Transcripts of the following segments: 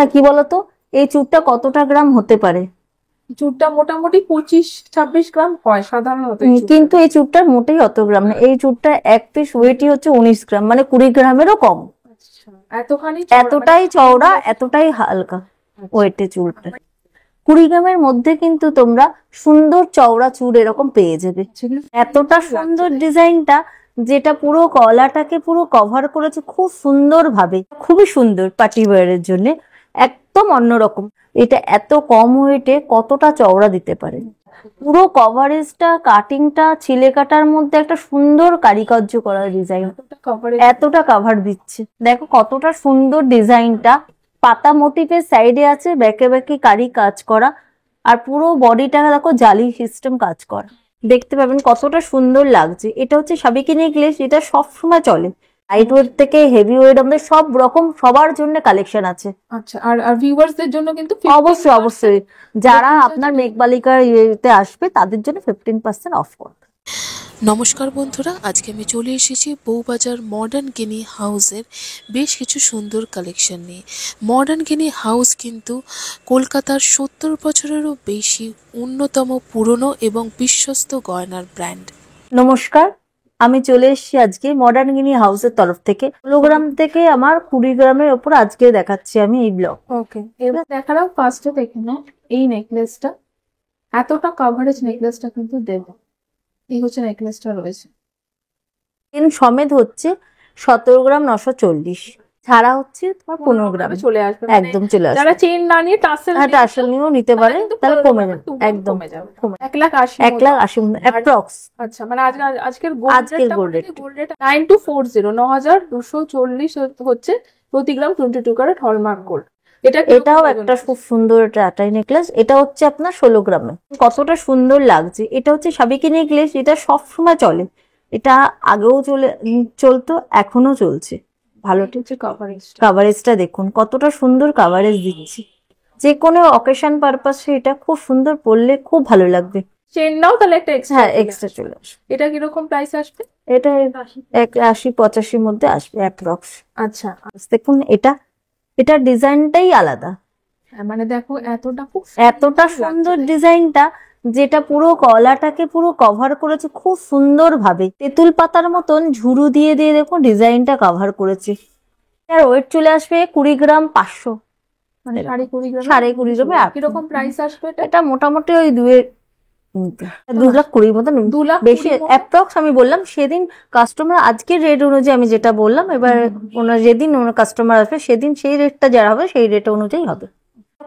হ্যাঁ কি বলতো, এই চুড়টা কতটা গ্রাম হতে পারে? চুড়টা মোটামুটি 25-26 গ্রাম হয় সাধারণত কিন্তু এই চুড়টার মোটেই অত গ্রাম না। এই চুড়টা এক পিস ওয়েটই হচ্ছে 19 গ্রাম, মানে 20 গ্রামেরও কম। এতখানি এতটাই চওড়া, এতটাই হালকা ওয়েটে চুড়টা। 20 গ্রামের মধ্যে কিন্তু তোমরা সুন্দর চওড়া চুড় এরকম পেয়ে যাবে। এতটা সুন্দর ডিজাইনটা, যেটা পুরো গলাটাকে পুরো কভার করেছে খুব সুন্দর ভাবে, খুবই সুন্দর পার্টি ওয়্যারের জন্য, একদম অন্যরকম। এটা এত কম ওয়েটে কতটা চওড়া দিতে পারে। পুরো কভারেজটা, কাটিংটা, ছিলে কাটার মধ্যে একটা সুন্দর কারিকার্য করা ডিজাইন, এতটা কভার দিচ্ছে। দেখো কতটা সুন্দর ডিজাইনটা, পাতা মোটিভের সাইডে আছে ব্যাকে ব্যাকে কারি কাজ করা, আর পুরো বডিটা দেখো জালি সিস্টেম কাজ করা, দেখতে পাবেন কতটা সুন্দর লাগছে। এটা হচ্ছে সাবিকি নেকলেস, এটা সবসময় চলে। লাইট ওয়েট থেকে হেভি ওয়েট আমাদের সব রকম সবার জন্য কালেকশন আছে। আচ্ছা, আর ভিউয়ার্সদের জন্য কিন্তু অবশ্যই অবশ্যই, যারা আপনার মেঘবালিকার ইয়েতে আসবে তাদের জন্য 15% অফ করবে। নমস্কার বন্ধুরা, আজকে আমি চলে এসেছি বউবাজার মডার্ন গিনি হাউসের বেশ কিছু সুন্দর কালেকশন নিয়ে। মডার্ন গিনি হাউস কিন্তু কলকাতার 70 বছরেরও বেশি অন্যতম পুরনো এবং বিশ্বস্ত গয়নার ব্র্যান্ড। নমস্কার, আমি চলে এসেছি আজকে মডার্ন গিনি হাউসের তরফ থেকে। 16 গ্রাম থেকে আমার 20 গ্রামের ওপর আজকে দেখাচ্ছি আমি এই ব্লগ। ওকে, এবার দেখালাম ফার্স্টে দেখে নাও এই নেকলেসটা। এতটা কভারেজ নেকলেসটা কিন্তু দেবো। এই হচ্ছে নেকলেসটা রয়েছে, চেন সমেত হচ্ছে 17 গ্রাম 940, ছাড়া হচ্ছে তোমার 15 গ্রাম চলে আসবে, একদম চলে আসবে। যারা চেন না নিয়ে টাসেল টাসেল নিয়েও নিতে পারে, তাহলে কমে যাবে, একদম কমে যাবে। কমে 1,80,000 1,80,000 অ্যাপ্রক্স। আচ্ছা, মানে আজকের আজকের গোল্ড রেট 9240 হচ্ছে প্রতি গ্রাম 22 ক্যারেট হলমার্ক গোল্ড। এটাও একটা খুব সুন্দর টাটাই নেকলেস। এটা হচ্ছে আপনার 16 গ্রামে, কতটা সুন্দর লাগছে। এটা হচ্ছে সাবিকি নেকলেস, এটা সব সময় চলে। এটা আগেও চলতো, এখনো চলছে ভালো। কাভারেজটা দেখুন কতটা সুন্দর কাভারেজ দিচ্ছি, যে কোনো অকেশন পারপাসে এটা খুব সুন্দর, পরলে খুব ভালো লাগবে। চেন নাও তাহলে একটা হ্যাঁ এক্সট্রা চলে আসবে। এটা কিরকম প্রাইস আসবে? এটা 80-85 মধ্যে আসবে অ্যাপ্রক্স। আচ্ছা, দেখুন এটা ডিজাইনটাই আলাদা। মানে দেখো এতটা সুন্দর ডিজাইনটা, যেটা পুরো গলাটাকে পুরো কভার করেছে খুব সুন্দর ভাবে, তেঁতুল পাতার মতন ঝুরু দিয়ে দিয়ে দেখো ডিজাইনটা কভার করেছে। আর ওয়েট চলে আসবে 20 গ্রাম 500, মানে 20.5 গ্রামে। কিরকম প্রাইস আসবে এটা মোটামুটি ওই 2,20,000 মতন, 2 লাখ বেশি অ্যাপ্রক্স আমি বললাম। সেদিন কাস্টমার আজকের রেট অনুযায়ী আমি যেটা বললাম, এবার যেদিন কাস্টমার আসবে সেদিন সেই রেটটা যারা হবে সেই রেট অনুযায়ী হবে।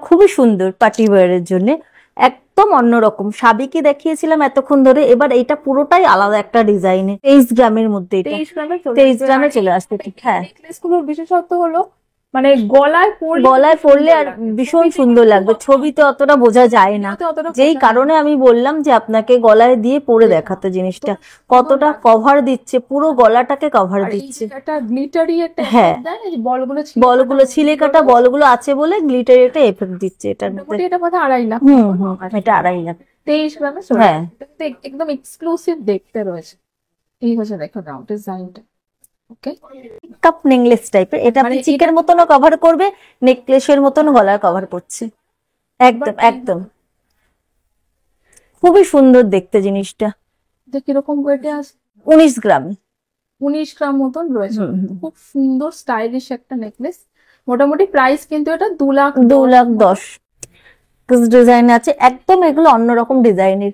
খুবই সুন্দর পার্টি ওয়্যারের জন্য, একদম অন্যরকম। সাবিকি দেখিয়েছিলাম এতক্ষণ ধরে, এবার এটা পুরোটাই আলাদা একটা ডিজাইনে। 23 গ্রামের মধ্যে, 23 গ্রামে চলে আসবে। ঠিক, হ্যাঁ। নেকলেসগুলোর বিশেষত্ব হলো মানে গলায় পরলে আর ভীষণ সুন্দর লাগবে, ছবিতে অতটা বোঝা যায় না। যেই কারণে আমি বললাম যে আপনাকে গলায় দিয়ে পরে দেখাতে, জিনিসটা কতটা কভার দিচ্ছে, পুরো গলাটাকে কভার দিচ্ছে। একটা গ্লিটারি একটা, হ্যাঁ, বলগুলো ছিলে কাটা বলগুলো আছে বলে গ্লিটারি একটা এফেক্ট দিচ্ছে এটার মধ্যে। এটা বোধহয় 2.5 লাখ। এটা 2.5 লাখ। 23 গ্রামে। হ্যাঁ, একদম এক্সক্লুসিভ দেখতে রয়েছে। এই হচ্ছে দেখো নাও ডিজাইনটা। ওকে, কাপ নেকলেস টাইপের। এটা আপনি চিকের মতনও কভার করবে, নেকলেসের মতন গলায় কভার করছে, একদম একদম খুবই সুন্দর দেখতে জিনিসটা। কিরকম ওয়েটে আছে? 19 গ্রাম। 19 গ্রাম মতন রয়েছে। খুব সুন্দর স্টাইলিশ একটা নেকলেস। মোটামুটি প্রাইস কিন্তু এটা 2,10,000 ডিজাইন আছে, একদম এগুলো অন্যরকম ডিজাইনের,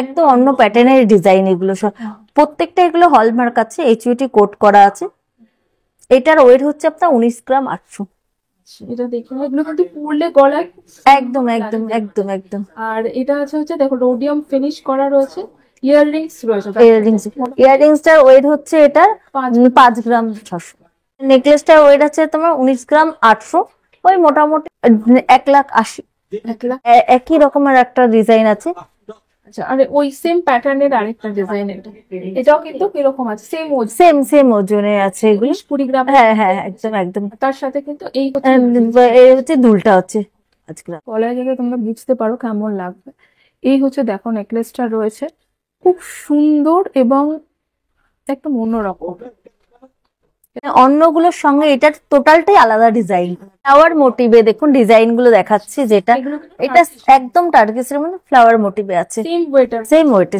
একদম অন্য প্যাটার্নের ডিজাইন এগুলো সব। প্রত্যেকটা এগুলো হলমার্ক আছে, এইচইউটি কোড করা আছে। এটার ওয়েট হচ্ছে আপনার 19 গ্রাম 800। এটা দেখুন, এগুলো কিন্তু পরলে গলায় একদম একদম একদম একদম। আর এটা হচ্ছে দেখো রোডিয়াম ফিনিশ করা রয়েছে। ইয়াররিংসটার ওয়েট হচ্ছে এটার 5 গ্রাম 600। নেকলেসটার ওয়েট আছে তোমার 19 গ্রাম 800, ওই মোটামুটি 1,80,000। একই রকমের একটা ডিজাইন আছে। আচ্ছা, আরে ওই সেম প্যাটার্নের আরেকটা ডিজাইন, এটাও কিন্তু কিরকম আছে? সেম ওজনে আছে এগুলো, 20 গ্রাম। হ্যাঁ হ্যাঁ একদম একদম। তার সাথে কিন্তু এই হচ্ছে দুলটা হচ্ছে আজকে গলায়, যাতে তোমরা বুঝতে পারো কেমন লাগবে। এই হচ্ছে দেখো নেকলেসটা রয়েছে, খুব সুন্দর এবং একদম অন্যরকম। অন্যগুলোর সঙ্গে এটার টোটালটাই আলাদা ডিজাইন। ফ্লাওয়ার মোটিভে দেখুন ডিজাইন গুলো দেখাচ্ছি, যেটা এটা একদম টার্কিসের মধ্যে ফ্লাওয়ার মোটিভে আছে, সেম ওয়েটার, সেম ওয়েটে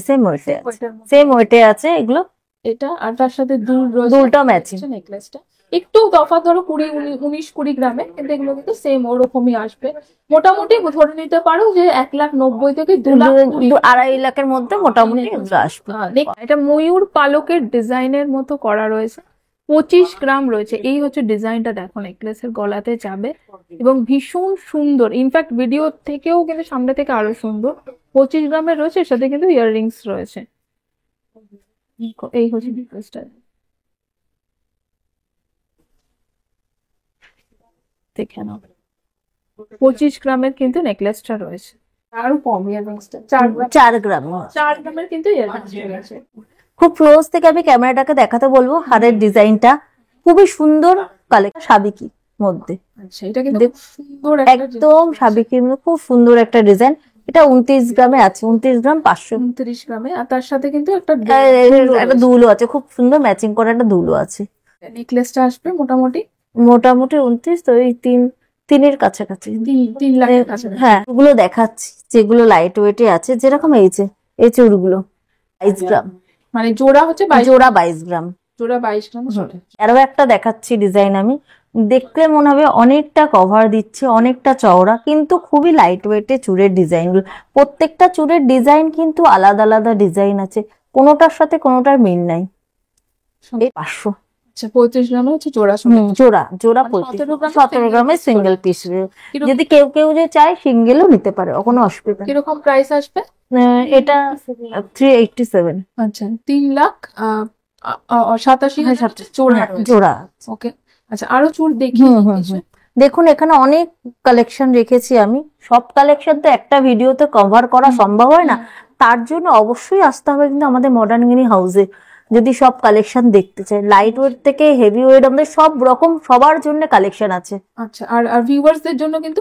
সেম ওয়েটে আছে এগুলো। এটা আর তার সাথে দুল রয়েছে, দুলটা ম্যাচিং। নেকলেসটা একটু তফাৎ ধরো 19-20 গ্রামে, কিন্তু এগুলো কিন্তু সেম ওরকমই আসবে। মোটামুটি ধরে নিতে পারো যে 1,90,000 থেকে 2,20,000 2.5 লাখের মধ্যে মোটামুটি এগুলো আসবে। এটা ময়ূর পালকের ডিজাইনের মতো করা রয়েছে, 25 গ্রাম রয়েছে। এই হচ্ছে ডিজাইনটা, দেখো নেকলেসের গলাতে যাবে এবং ভীষণ সুন্দর। ইনফ্যাক্ট ভিডিও থেকেও কিন্তু সামনে থেকে আরো সুন্দর। 25 গ্রামের রয়েছে, এর সাথে কিন্তু ইয়াররিংস রয়েছে। এই হচ্ছে নেকলেসটা, দেখে নাও। 25 গ্রামের কিন্তু নেকলেসটা রয়েছে, আরো কম ইয়াররিংসটা 4 গ্রাম। 4 গ্রামের কিন্তু ইয়াররিংস রয়েছে। খুব ক্লোজ থেকে আমি ক্যামেরাটাকে দেখাতে বলবো। হারের ডিজাইনটা খুবই সুন্দর, কালেকশন সাবিকি মধ্যে। আচ্ছা, এটা কিন্তু সুন্দর একটা একদম সাবিকির মধ্যে খুব সুন্দর একটা ডিজাইন। এটা 29 গ্রামে আছে, 29 গ্রাম 500। 29 গ্রামে, আর তার সাথে কিন্তু একটা একটা দুলও আছে, খুব সুন্দর ম্যাচিং করা একটা দুলও আছে। নেকলেসটা আসবে মোটামুটি 29, তো এই তিনের কাছাকাছি। 3 লাখের কাছে। হ্যাঁ, ওগুলো দেখাচ্ছি যেগুলো লাইট ওয়েটে আছে, যেরকম এই চুড়গুলো 22 গ্রাম, মানে জোড়া হচ্ছে 22, জোড়া 22 গ্রাম। জোড়া 22 গ্রাম। আরো একটা দেখাচ্ছি ডিজাইন, আমি দেখলে মনে হবে অনেকটা কভার দিচ্ছে, অনেকটা চওড়া, কিন্তু খুবই লাইট ওয়েটে চুড়ের ডিজাইন গুলো। প্রত্যেকটা চুড়ের ডিজাইন কিন্তু আলাদা আলাদা ডিজাইন আছে, কোনোটার সাথে কোনোটার মিল নাই। এই 500। আচ্ছা, 35 গ্রামে হচ্ছে জোড়া। জোড়া মানে 17 গ্রামের সিঙ্গেল পিস। যদি কেউ যে চায় সিঙ্গেলও নিতে পারে, কোনো অসুবিধা নেই। কিরকম প্রাইস আসবে? এটা 387। আচ্ছা, 3,87,000 জোড়া। জোড়া। ওকে, আচ্ছা আরো চুড় দেখি। দেখুন এখানে অনেক কালেকশন রেখেছি আমি, সব কালেকশন তো একটা ভিডিওতে কভার করা সম্ভব হয় না, তার জন্য অবশ্যই আসতে হবে কিন্তু আমাদের মডার্ন গিনি হাউসে, যদি সব কালেকশন দেখতে চাই। লাইট ওয়েট থেকে হেভি ওয়েট আমাদের সব রকম সবার জন্য কালেকশন আছে। আচ্ছা, আর ভিউয়ার্সদের জন্য কিন্তু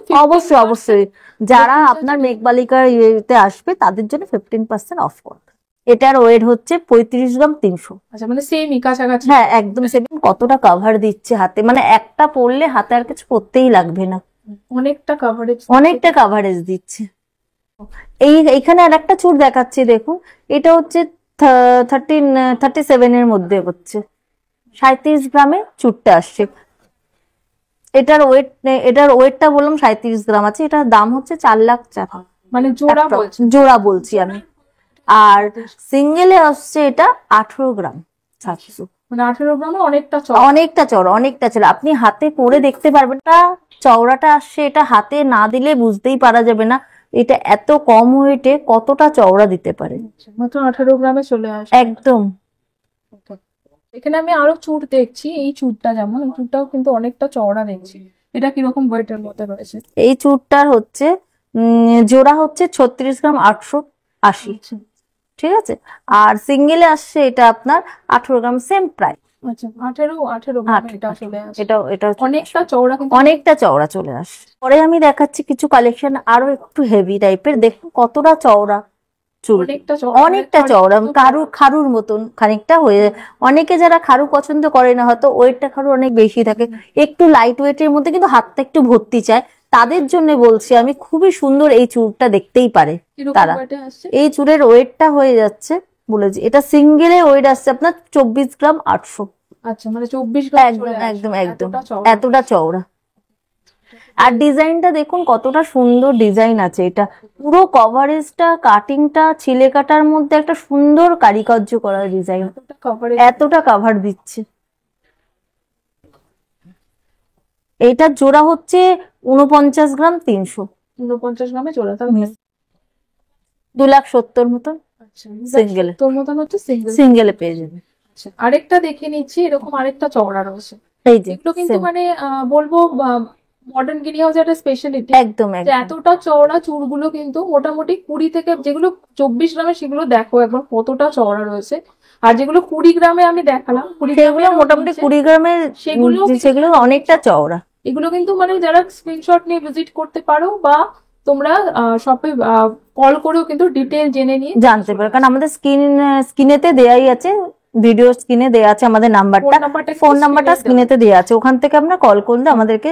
অবশ্যই যারা আপনার মেঘবালিকার ইয়েতে আসবে তাদের জন্য 15% অফ করবে। এটার ওয়েট হচ্ছে 35 গ্রাম 300। আচ্ছা, মানে সেমই কাছাকাছি। হ্যাঁ, একদম সেম। কতটা কাভার দিচ্ছে হাতে, মানে একটা পরলে হাতে আর কিছু পরতেই লাগবে না, অনেকটা কাভারেজ দিচ্ছে। এইখানে আর একটা চুড় দেখাচ্ছি, দেখুন এটা হচ্ছে 37 এর মধ্যে হচ্ছে 37 গ্রামে চুড়টা আসছে। এটার ওয়েটটা বললাম 37 গ্রাম আছে। এটার দাম হচ্ছে 4 লাখ টাকা। মানে জোড়া বলছি আমি। আর সিঙ্গেলে আসছে এটা 18 গ্রাম 700। মানে 18 গ্রামে অনেকটা চওড়া। আপনি হাতে পরে দেখতে পারবেন, চওড়াটা আসছে। এটা হাতে না দিলে বুঝতেই পারা যাবে না এটা এত কম ওয়েটে কতটা চওড়া দিতে পারে। মাত্র 18 গ্রামে চলে আসে একদম। এখানে আমি আরো চুড় দেখছি। এই চুড়টা, যেমন এই চুড়টাও কিন্তু অনেকটা চওড়া দেখছি। এটা কিরকম ওয়েটের মধ্যে রয়েছে? এই চুড়টার হচ্ছে জোড়া হচ্ছে 36 গ্রাম 880। ঠিক আছে। আর সিঙ্গেলে আসছে এটা আপনার 18 গ্রাম, সেম প্রাইস। আচ্ছা, 18 গ্রাম এটা চলে আসে। এটা অনেকটা চওড়া, কিন্তু অনেকটা চওড়া চলে আসে। পরে আমি দেখাচ্ছি কিছু কালেকশন আরো একটু হেভি টাইপের। দেখুন কতটা চওড়া চুল, অনেকটা চওড়া, খারুর মতন খানিকটা হয়ে। অনেকে যারা খারু পছন্দ করে না, হয়তো ওয়েটটা খারু অনেক বেশি থাকে, একটু লাইট ওয়েটের মধ্যে কিন্তু হাতটা একটু ভর্তি চায়, তাদের জন্য বলছি আমি, খুবই সুন্দর এই চুড়টা দেখতেই পারে তারা। এই চুড়ের ওয়েটটা হয়ে যাচ্ছে বলেছি, এটা সিঙ্গেলে ওয়েট আসছে আপনার 24 গ্রাম 800। আচ্ছা, মানে 24 গ্রাম। একদম এতটা চওড়া। আর ডিজাইনটা দেখুন কতটা সুন্দর ডিজাইন আছে। এটা পুরো কভারেজটা, কাটিংটা ছিলে কাটার মধ্যে একটা সুন্দর কারিকার্য করা ডিজাইন, এতটা কাভার দিচ্ছে। এইটা জোড়া হচ্ছে 49 গ্রাম 300। 49 গ্রামে জোড়া, তার 2,70,000 মতন। সিঙ্গেলে তোর মতন হচ্ছে সিঙ্গেলে পেয়ে যাবে। আচ্ছা, আরেকটা দেখে নিচ্ছি। এরকম আরেকটা চওড়া রয়েছে। এই যে এগুলো কিন্তু মানে বলবো মডার্ন গিনি হাউস একটা স্পেশালিটি। একদম এতটা চওড়া চুড়গুলো কিন্তু মোটামুটি 20 থেকে, যেগুলো 24 গ্রামে সেগুলো দেখো একবার কতটা চওড়া রয়েছে। আর যেগুলো 20 গ্রামে আমি দেখালাম, সেগুলো মোটামুটি 20 গ্রামের, সেগুলো অনেকটা চওড়া। এগুলো কিন্তু মানে যারা স্ক্রিনশট নিয়ে ভিজিট করতে পারো, বা তোমরা শপে কল করেও কিন্তু ডিটেল জেনে নিয়ে জানতে পারো, কারণ আমাদের স্ক্রিনেতে দেয়াই আছে ভিডিও স্ক্রিনে দেওয়া আছে আমাদের ফোন নাম্বারটা স্ক্রিনেতে দেওয়া আছে, ওখান থেকে আপনারা কল করলে আমাদেরকে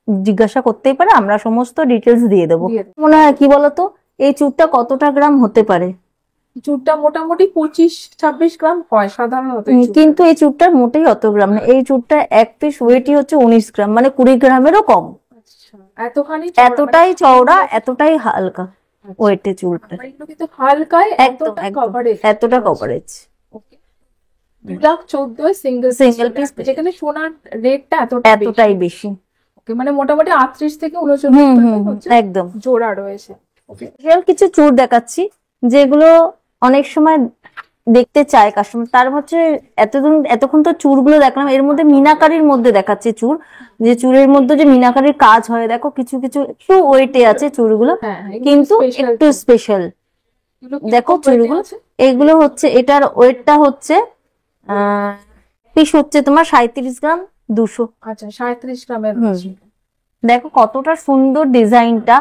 জিজ্ঞাসা করতেই পারে, আমরা সমস্ত ডিটেলস দিয়ে দেবো। মনে হয় কি বলতো, এই চুড়টা কতটা গ্রাম হতে পারে? চুড়টা মোটামুটি 25-26 গ্রাম হয় সাধারণত। কিন্তু এই চুড়টার মোটেই অত গ্রাম না, এই চুড়টা এক পিস ওয়েটই হচ্ছে 19 গ্রাম, মানে 20 গ্রামেরও কম। এতখানি এতটাই চওড়া, এতটাই হালকা ওয়েটে চুড়টা, কিন্তু হালকায় একদম এতটা কভারেজ। 2,14,000 সিঙ্গেল পিস, যেখানে সোনার রেটটা এতটাই বেশি। ওকে, মানে মোটামুটি 38 থেকে 39 একদম জোড়া রয়েছে। কিছু চুড় দেখাচ্ছি যেগুলো অনেক সময় দেখতে চায় কাস্টমার, তার হচ্ছে এতক্ষণ তো চুড়গুলো দেখলাম, এর মধ্যে মিনাকারির মধ্যে দেখাচ্ছে চুড়, যে চুড়ের মধ্যে যে মিনাকারির কাজ হয়, দেখো কিছু কিছু একটু ওয়েটে আছে চুড়গুলো, কিন্তু একটু স্পেশাল। দেখো চুড়গুলো, এগুলো হচ্ছে, এটার ওয়েটটা হচ্ছে পিস হচ্ছে তোমার 37 গ্রাম 200। আচ্ছা, 37 গ্রামের। দেখো কতটা সুন্দর ডিজাইনটা,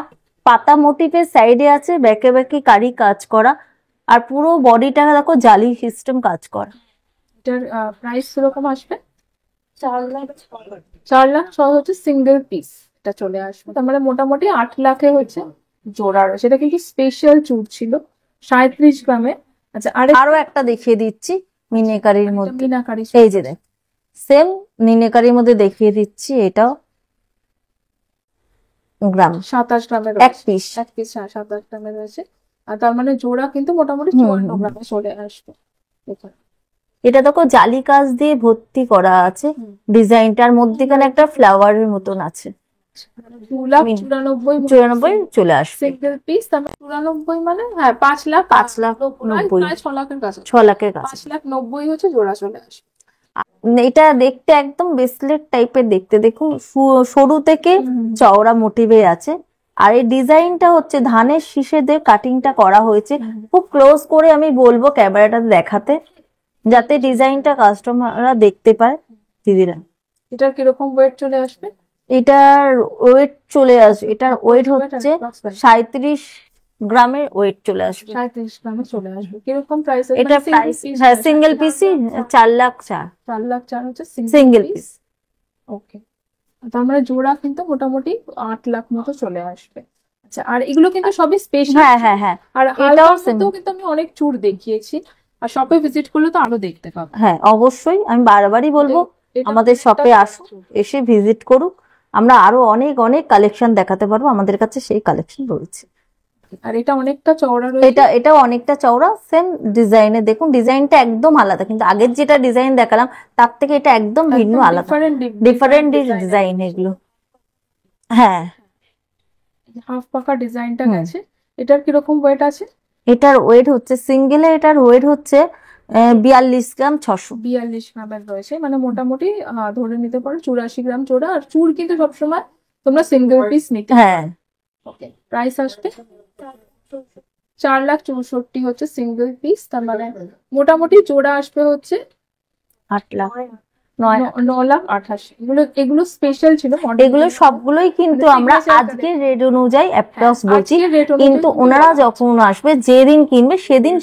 পাতা মোটিভের সাইডে আছে ব্যাকে ব্যাকে কারি কাজ করা, আর পুরো বডিটা দেখো জালি সিস্টেম কাজ করা। এটার প্রাইস কিরকম আসবে? 4 লাখ হচ্ছে সিঙ্গেল পিস, এটা চলে আসবে। তার মানে মোটামুটি 8 লাখে হচ্ছে জোড়া রয়েছে। এটা কিন্তু স্পেশাল চুড় ছিল 37 গ্রামে। আচ্ছা, আরো একটা দেখিয়ে দিচ্ছি মিনাকারির মধ্যে, মিনাকারি, এই যে দেখ সেম মিনাকারির মধ্যে দেখিয়ে দিচ্ছি, এটাও গ্রাম 27 গ্রামের এক পিস 27 গ্রামের রয়েছে। আর তার মানে জোড়া কিন্তু মোটামুটি 54 গ্রামে চলে আসবে। এটা দেখো জালি কাজ দিয়ে ভর্তি করা আছে, ডিজাইনটার মধ্যেখানে একটা ফ্লাওয়ারের মতন আছে। 2,94,000 চলে আসবে সিঙ্গেল পিস। তারপরে 94 মানে 5 লাখ 90, 6 লাখের কাছে, 6 লাখের কাছে 5,90,000 হচ্ছে জোড়া চলে আসবে। এটা দেখতে একদম ব্রেসলেট টাইপের দেখতে, দেখুন সরু থেকে চওড়া মোটিভে আছে, আর এই ডিজাইনটা হচ্ছে ধানের শীষে দিয়ে কাটিংটা করা হয়েছে। খুব ক্লোজ করে আমি বলবো ক্যামেরাটাতে দেখাতে, যাতে ডিজাইনটা কাস্টমাররা দেখতে পায়। দিদিরা, এটার কিরকম ওয়েট চলে আসবে? এটার ওয়েট চলে আসবে, এটার ওয়েট হচ্ছে 37 গ্রামের ওয়েট চলে আসবে। 37 গ্রামে চলে আসবে। কিরকম প্রাইস? এটা প্রাইস সিঙ্গেল পিসই 4 লাখ 4 হচ্ছে সিঙ্গেল পিস। ওকে, তার মানে জোড়া কিন্তু মোটামুটি 8 লাখ মতো চলে আসবে। আচ্ছা, আর এগুলো কিন্তু সবই স্পেশাল। হ্যাঁ, আর এটাও কিন্তু আমি অনেক চুড় দেখিয়েছি, আর শপে ভিজিট করলে তো আরো দেখতে পাবো। হ্যাঁ অবশ্যই, আমি বারবারই বলবো আমাদের শপে আসুন, এসে ভিজিট করুক, আমরা আরো অনেক অনেক কালেকশন দেখাতে পারবো, আমাদের কাছে সেই কালেকশন রয়েছে। আর এটা অনেকটা চওড়া রয়েছে, এটাও অনেকটা চওড়া, সেম ডিজাইনে দেখুন, ডিজাইনটা একদম আলাদা, কিন্তু আগের যেটা ডিজাইন দেখালাম তার থেকে এটা একদম ভিন্ন আলাদা, ডিফারেন্ট ডিজাইন এগুলো। হ্যাঁ, হাফ পাকা ডিজাইনটা গেছে। এটার কিরকম ওয়েট আছে? এটার ওয়েট হচ্ছে সিঙ্গেলে, এটার ওয়েট হচ্ছে 42 গ্রাম 600। 42 গ্রামের রয়েছে, মানে মোটামুটি ধরে নিতে পারো 84 গ্রাম জোড়া। আর চুড় কিন্তু সবসময় তোমরা সিঙ্গেল পিস নিতে। হ্যাঁ, ওকে, প্রাইস আসবে 4,64,000 হচ্ছে সিঙ্গেল পিস। তার মানে মোটামুটি জোড়া আসবে হচ্ছে 8 লাখ 9,88,000। এগুলো স্পেশাল ছিল, এগুলো সবগুলোই কিন্তু আমরা আজকে রেট অনুযায়ী অ্যাপ্রক্স বলছি, কিন্তু ওনারা যখন আসবে যেদিন কিনবে সেদিন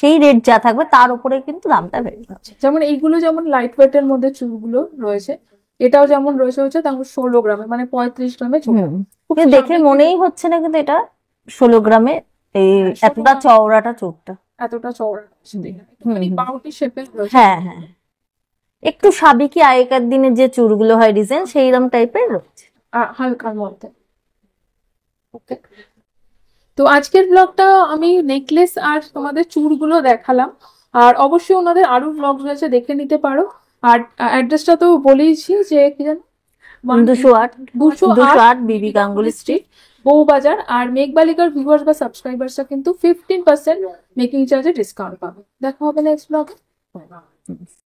সেই রেট যা থাকবে তার উপরে কিন্তু দামটা বেড়ে যাচ্ছে। যেমন এইগুলো যেমন লাইট ওয়েট এর মধ্যে চুলগুলো রয়েছে, এটাও যেমন রয়েছে হচ্ছে তেমন 16 গ্রামে, মানে 35 গ্রামে চুল। দেখে মনেই হচ্ছে না, কিন্তু এটা 16 গ্রামে এই এতটা চওড়াটা চোখটা এতটা চওড়া বাউটি শেপের। হ্যাঁ, একটু সাবেকি আগেকার দিনে যে চুড়গুলো হয় ডিজাইন সেইরকম টাইপের রয়েছে, হালকার মধ্যে। ওকে, তো আজকের ব্লগটা আমি নেকলেস আর তোমাদের চুড়গুলো দেখালাম, আর অবশ্যই ওনাদের আরো ব্লগ রয়েছে, দেখে নিতে পারো। আর অ্যাড্রেসটা তো বলেইছি, যে কি জানো 208 বিবি গাঙ্গুলি স্ট্রিট, বউবাজার। আর মেঘবালিকার ভিউয়ার্স বা সাবস্ক্রাইবার্সরা কিন্তু 15% মেকিং চার্জে ডিসকাউন্ট পাবে। দেখা হবে নেক্সট ব্লগে।